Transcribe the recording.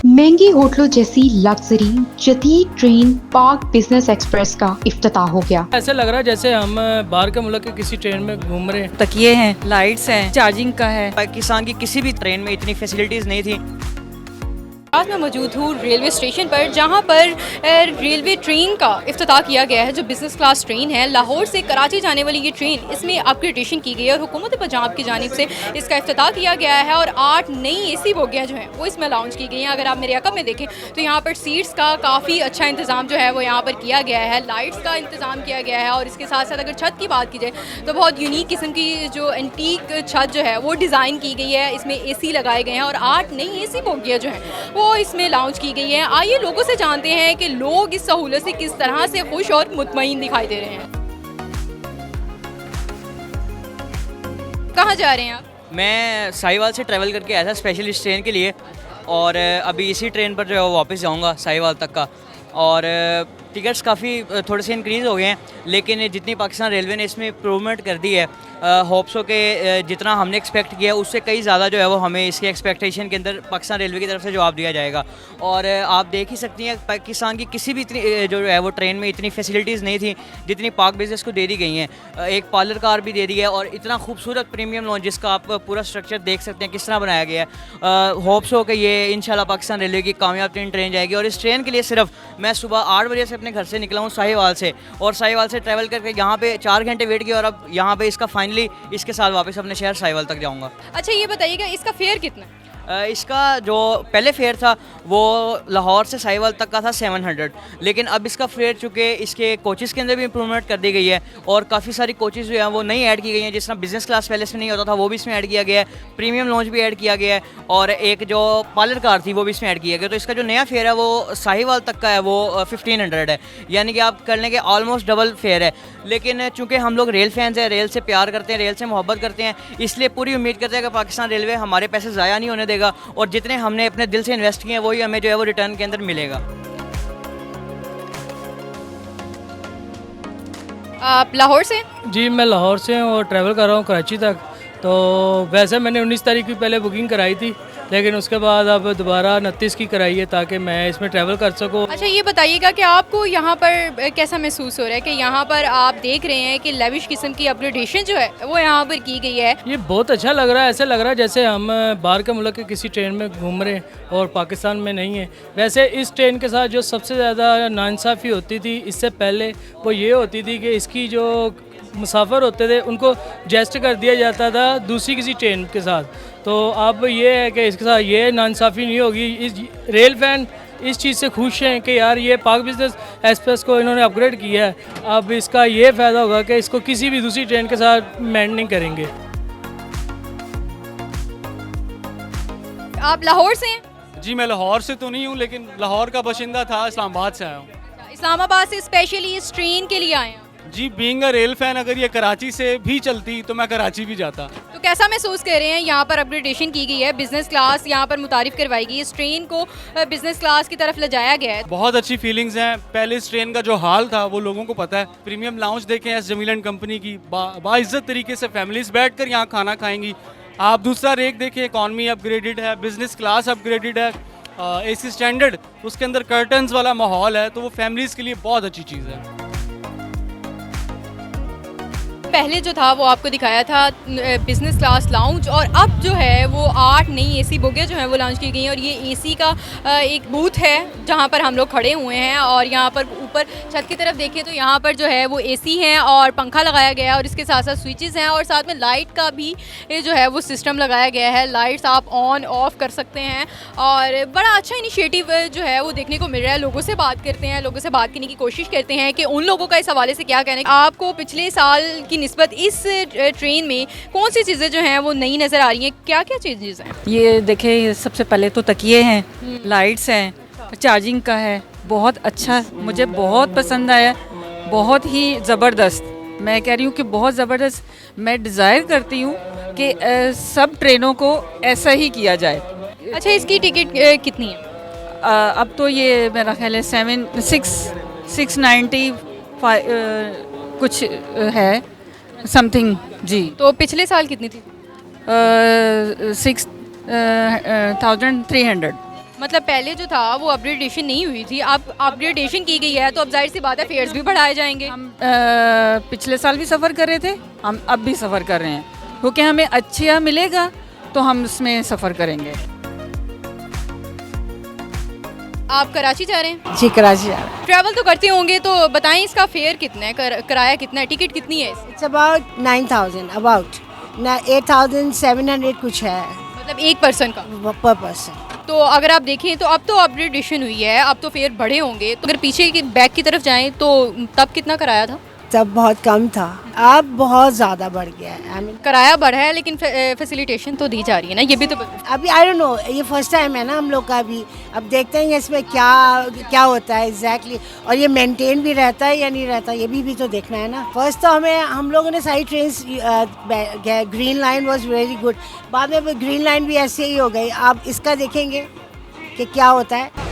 महंगी होटलों जैसी लग्जरी जदीद ट्रेन पार्क बिजनेस एक्सप्रेस का इफ्तिताह हो गया। ऐसे लग रहा है जैसे हम बाहर के मुल्क के किसी ट्रेन में घूम रहे हैं। तकिए हैं, लाइट्स हैं, चार्जिंग का है। पाकिस्तान की किसी भी ट्रेन में इतनी फैसिलिटीज़ नहीं थी। आज मैं मौजूद हूँ रेलवे स्टेशन पर, जहाँ पर रेलवे ट्रेन का इफ्तिताह किया गया है, जो बिज़नेस क्लास ट्रेन है। लाहौर से कराची जाने वाली ये ट्रेन, इसमें अपग्रेडेशन की गई है और हुकूमत पंजाब की जानिब से इसका इफ्तिताह किया गया है और 8 नई AC बोगियाँ जो हैं वो इसमें लॉन्च की गई हैं। अगर आप मेरे अकब में देखें तो यहाँ पर सीट्स का काफ़ी अच्छा इंतज़ाम जो है वो यहाँ पर किया गया है, लाइट्स का इंतज़ाम किया गया है और इसके साथ साथ अगर छत की बात की जाए तो बहुत यूनिक किस्म की जो एंटीक छत जो है वो डिज़ाइन की गई है। इसमें AC लगाए गए हैं और 8 नई AC बोगियाँ जो हैं वो इसमें लॉन्च की गई है। आइए लोगों से जानते हैं कि लोग इस सहूलत से किस तरह से खुश और मुतमईन दिखाई दे रहे हैं। कहाँ जा रहे हैं आप? मैं साहिवाल से ट्रैवल करके आया था स्पेशल इस ट्रेन के लिए और अभी इसी ट्रेन पर जो है वो वापस जाऊंगा साहिवाल तक का। और टिकट्स काफ़ी थोड़े से इंक्रीज़ हो गए हैं, लेकिन जितनी पाकिस्तान रेलवे ने इसमें इम्प्रूवमेंट कर दी है, होप्स हो के जितना हमने एक्सपेक्ट किया उससे कई ज़्यादा जो है वो हमें इसके एक्सपेक्टेशन के अंदर पाकिस्तान रेलवे की तरफ से जवाब दिया जाएगा। और आप देख ही सकती हैं पाकिस्तान की किसी भी इतनी जो है वो ट्रेन में इतनी फैसिलिटीज़ नहीं थी जितनी पाक बिजनेस को दे दी गई हैं। एक पार्लर कार भी दे दी है और इतना खूबसूरत प्रीमियम लॉन्च जिसका आप पूरा स्ट्रक्चर देख सकते हैं किस तरह बनाया गया है। होप्स हो कि ये इंशाल्लाह पाकिस्तान रेलवे की कामयाब ट्रेन जाएगी। और इस ट्रेन के लिए सिर्फ मैं सुबह 8 बजे से अपने घर से निकला हूँ साहिवाल से, और साहिवाल से ट्रैवल करके यहाँ पे 4 घंटे वेट किया और अब यहाँ पे इसका फाइनली इसके साथ वापस अपने शहर साहिवाल तक जाऊँगा। अच्छा ये बताइएगा इसका फेयर कितना है? इसका जो पहले फेयर था वो लाहौर से साहिवाल तक का था 700, लेकिन अब इसका फेयर चूँकि इसके कोचेज़ के अंदर भी इम्प्रूवमेंट कर दी गई है और काफ़ी सारी कोचेज़ जो हैं वो नई ऐड की गई हैं। जिस तरह बिज़नेस क्लास पहले से नहीं होता था वो भी इसमें ऐड किया गया है, प्रीमियम लॉन्च भी ऐड किया गया है और एक जो पार्लर कार थी वो भी इसमें ऐड किया गया। तो इसका जो नया फेयर है वो साहिवाल तक का है, वो 1500 है, यानी कि आप कर लेंगे ऑलमोस्ट डबल फेयर है। लेकिन चूँकि हम लोग रेल फैंस हैं, रेल से प्यार करते हैं, रेल से मोहब्बत करते हैं, इसलिए पूरी उम्मीद करते हैं कि पाकिस्तान रेलवे हमारे पैसे ज़ाया नहीं होने देगा और जितने हमने अपने दिल से इन्वेस्ट किए हैं वही हमें जो है वो रिटर्न के अंदर मिलेगा। आप लाहौर से? जी मैं लाहौर से हूँ और ट्रैवल कर रहा हूँ कराची तक। तो वैसे मैंने 19 तारीख की पहले बुकिंग कराई थी, लेकिन उसके बाद अब दोबारा 29 की कराई है ताकि मैं इसमें ट्रैवल कर सकूँ। अच्छा ये बताइएगा कि आपको यहाँ पर कैसा महसूस हो रहा है कि यहाँ पर आप देख रहे हैं कि लेविश किस्म की अपग्रेडेशन जो है वो यहाँ पर की गई है? ये बहुत अच्छा लग रहा है, ऐसे लग रहा है जैसे हम बाहर के मुल्क के किसी ट्रेन में घूम रहे हैं और पाकिस्तान में नहीं है। वैसे इस ट्रेन के साथ जो सबसे ज़्यादा नाइंसाफ़ी होती थी इससे पहले वो ये होती थी कि इसकी जो मुसाफिर होते थे उनको जेस्ट कर दिया जाता था दूसरी किसी ट्रेन के साथ। तो अब ये है कि इसके साथ ये नाइंसाफ़ी नहीं होगी। इस रेल फैन इस चीज़ से खुश हैं कि यार ये पाक बिजनेस एक्सप्रेस को इन्होंने अपग्रेड किया है, अब इसका ये फ़ायदा होगा कि इसको किसी भी दूसरी ट्रेन के साथ मेंट नहीं करेंगे। आप लाहौर से हैं? जी मैं लाहौर से तो नहीं हूँ, लेकिन लाहौर का बाशिंदा था, इस्लामाबाद से आया हूँ। इस्लामाबाद से स्पेशली इस ट्रेन के लिए आए हैं? जी बीइंग अ रेल फैन, अगर ये कराची से भी चलती तो मैं कराची भी जाता। तो कैसा महसूस कर रहे हैं? यहाँ पर अपग्रेडेशन की गई है, बिजनेस क्लास यहाँ पर मुतारिफ करवाई गई, इस ट्रेन को बिजनेस क्लास की तरफ ले जाया गया है। बहुत अच्छी फीलिंग्स हैं। पहले इस ट्रेन का जो हाल था वो लोगों को पता है। प्रीमियम लाउंज देखें एस जमील एंड कंपनी की, बाइज्जत तरीके से फैमिलीज बैठ कर यहाँ खाना खाएंगी। आप दूसरा रेक देखें, इकॉनमी अपग्रेडेड है, बिजनेस क्लास अपग्रेडेड है, AC स्टैंडर्ड, उसके अंदर कर्टन्स वाला माहौल है, तो वो फैमिलीज़ के लिए बहुत अच्छी चीज़ है। पहले जो था वो आपको दिखाया था बिज़नेस क्लास लाउंज, और अब जो है वो 8 नई AC बोगियाँ जो हैं वो लॉन्च की गई हैं और ये AC का एक बूथ है जहाँ पर हम लोग खड़े हुए हैं। और यहाँ पर ऊपर छत की तरफ देखिए तो यहाँ पर जो है वो AC है और पंखा लगाया गया है और इसके साथ साथ स्विचेस हैं और साथ में लाइट का भी जो है वो सिस्टम लगाया गया है। लाइट्स आप ऑन ऑफ कर सकते हैं और बड़ा अच्छा इनिशिएटिव जो है वो देखने को मिल रहा है। लोगों से बात करते हैं, लोगों से बात करने की कोशिश करते हैं कि उन लोगों का इस हवाले से क्या कहना है। आपको पिछले साल की निस्बत इस ट्रेन में कौन सी चीज़ें जो हैं वो नई नज़र आ रही हैं? क्या क्या चीज़ें हैं? ये देखें, सबसे पहले तो तकिए हैं, लाइट्स हैं, चार्जिंग का है। बहुत अच्छा, मुझे बहुत पसंद आया, बहुत ही ज़बरदस्त। मैं कह रही हूँ कि बहुत ज़बरदस्त। मैं डिज़ायर करती हूँ कि सब ट्रेनों को ऐसा ही किया जाए। अच्छा इसकी टिकट कितनी है? अब तो ये मेरा ख्याल है 690 कुछ है समथिंग जी। तो पिछले साल कितनी थी? 6300। मतलब पहले जो था वो अपग्रेडेशन नहीं हुई थी, अब अपग्रेडेशन की गई है तो अब जाहिर सी बात है फेयर्स भी बढ़ाए जाएंगे। हम पिछले साल भी सफ़र कर रहे थे, हम अब भी सफ़र कर रहे हैं, क्योंकि हमें अच्छा मिलेगा तो हम उसमें सफ़र करेंगे। आप कराची जा रहे हैं? जी कराची जा रहे हैं। ट्रैवल तो करते होंगे तो बताएं इसका फेयर कितना है, किराया कितना है, टिकट कितनी है? इट्स अबाउट 9,000 अबाउट 8,700 कुछ है मतलब एक पर्सन का। पर पर्सन। तो अगर आप देखें तो अब तो अपग्रेडेशन हुई है, अब तो फेयर बढ़े होंगे, तो अगर पीछे की बैक की तरफ जाएं तो तब कितना कराया था? तब बहुत कम था, अब बहुत ज़्यादा बढ़ गया है। I mean, कराया बढ़ा है लेकिन फैसिलिटेशन तो दी जा रही है ना, ये भी तो अभी आई डोंट नो, ये फर्स्ट टाइम है ना हम लोग का भी, अब देखते हैं इसमें क्या क्या होता है एग्जैक्टली और ये मेंटेन भी रहता है या नहीं रहता, ये भी तो देखना है ना। फर्स्ट तो हम लोगों ने सारी train green line was very good, बाद में ग्रीन लाइन भी ऐसे ही हो गई। आप इसका देखेंगे कि क्या होता है।